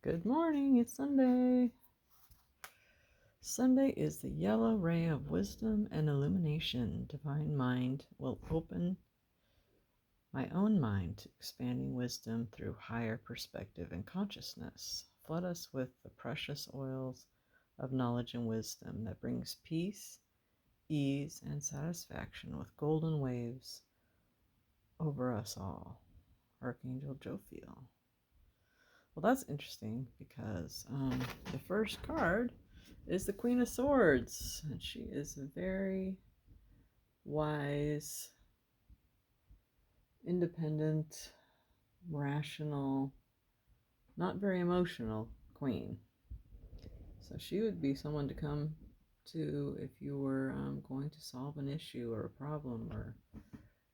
Good morning, it's Sunday. Sunday is the yellow ray of wisdom and illumination. Divine mind will open my own mind to expanding wisdom through higher perspective and consciousness. Flood us with the precious oils of knowledge and wisdom that brings peace, ease, and satisfaction with golden waves over us all. Archangel Jopheil. Well, that's interesting because the first card is the Queen of Swords, and she is a very wise, independent, rational, not very emotional queen. So she would be someone to come to if you were going to solve an issue or a problem or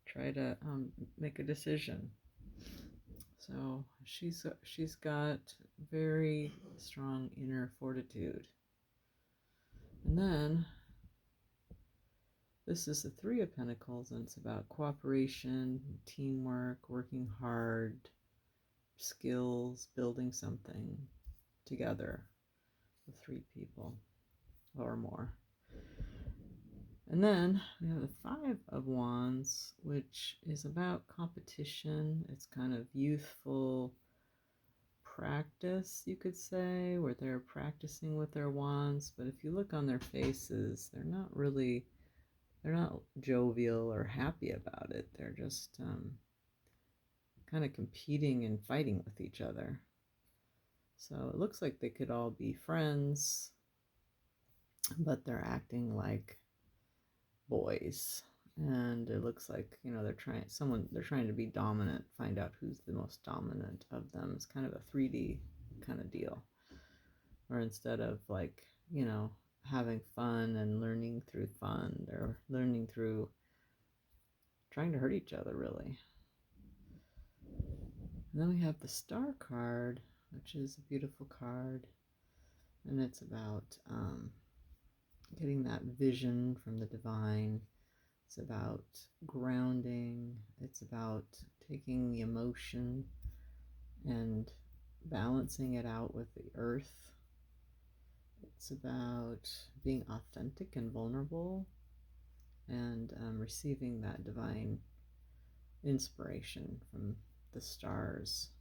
try to make a decision. So she's got very strong inner fortitude. And then this is the Three of Pentacles, and it's about cooperation, teamwork, working hard, skills, building something together with three people or more. And then we have the Five of Wands, which is about competition. It's kind of youthful practice, you could say, where they're practicing with their wands. But if you look on their faces, they're not jovial or happy about it. They're just kind of competing and fighting with each other. So it looks like they could all be friends, but they're acting like boys. And it looks like, they're trying to be dominant, find out who's the most dominant of them. It's kind of a 3D kind of deal. Or instead of having fun and learning through fun, they're learning through trying to hurt each other, really. And then we have the Star card, which is a beautiful card. And it's about getting that vision from the divine. It's about grounding. It's about taking the emotion and balancing it out with the earth. It's about being authentic and vulnerable and receiving that divine inspiration from the stars.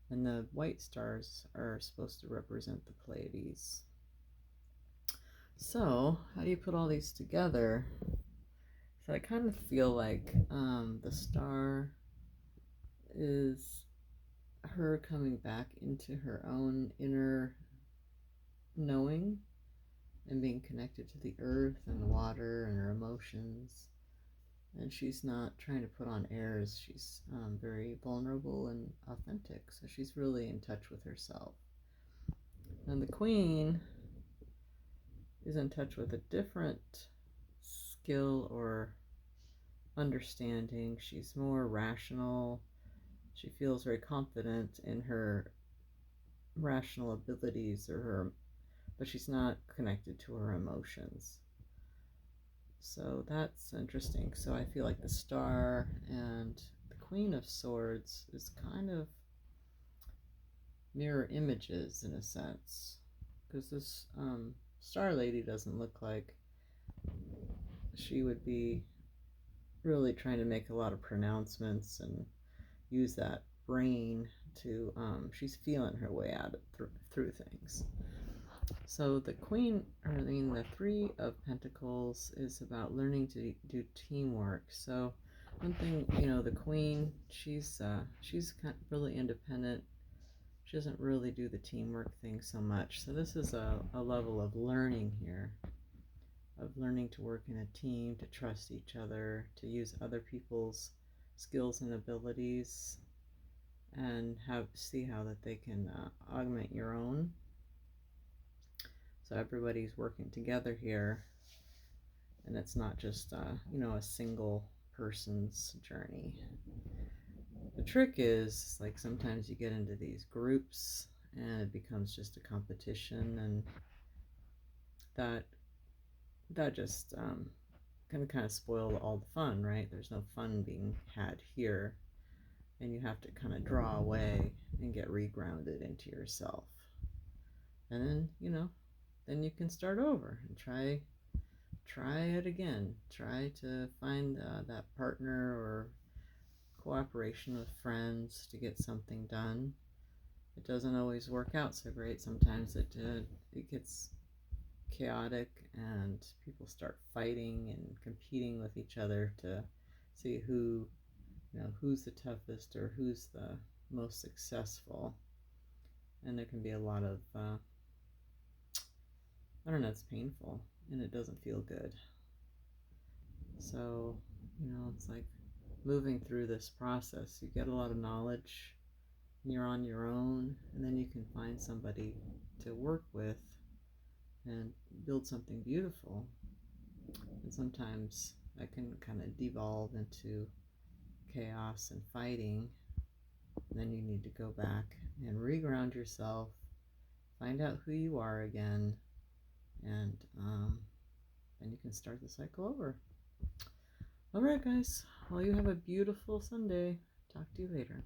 And the white stars are supposed to represent the Pleiades. So, how do you put all these together? So I kind of feel like the star is her coming back into her own inner knowing and being connected to the earth and the water and her emotions. And she's not trying to put on airs. She's very vulnerable and authentic. So she's really in touch with herself. And the Queen is in touch with a different skill or understanding. She's more rational. She feels very confident in her rational abilities but she's not connected to her emotions. So that's interesting. So I feel like the Star and the Queen of Swords is kind of mirror images in a sense, because this Star Lady doesn't look like she would be really trying to make a lot of pronouncements and use that brain to she's feeling her way out through things. So the the Three of Pentacles is about learning to do teamwork. So one thing, the Queen, she's kind of really independent. She doesn't really do the teamwork thing so much. So this is a level of learning here, of learning to work in a team, to trust each other, to use other people's skills and abilities, and see how that they can augment your own. So everybody's working together here, and it's not just a single person's journey. The trick is, like, sometimes you get into these groups and it becomes just a competition, and that just can kind of spoil all the fun, right? There's no fun being had here. and you have to kind of draw away and get regrounded into yourself. And then, then you can start over and try it again. Try to find that partner or cooperation with friends to get something done. It doesn't always work out so great. Sometimes it gets chaotic and people start fighting and competing with each other to see who's the toughest or who's the most successful. And there can be a lot of I don't know, it's painful and it doesn't feel good. So, it's like moving through this process. You get a lot of knowledge, and you're on your own, and then you can find somebody to work with and build something beautiful. And sometimes that can kind of devolve into chaos and fighting. And then you need to go back and reground yourself, find out who you are again, and then you can start the cycle over. All right, guys. Well, you have a beautiful Sunday. Talk to you later.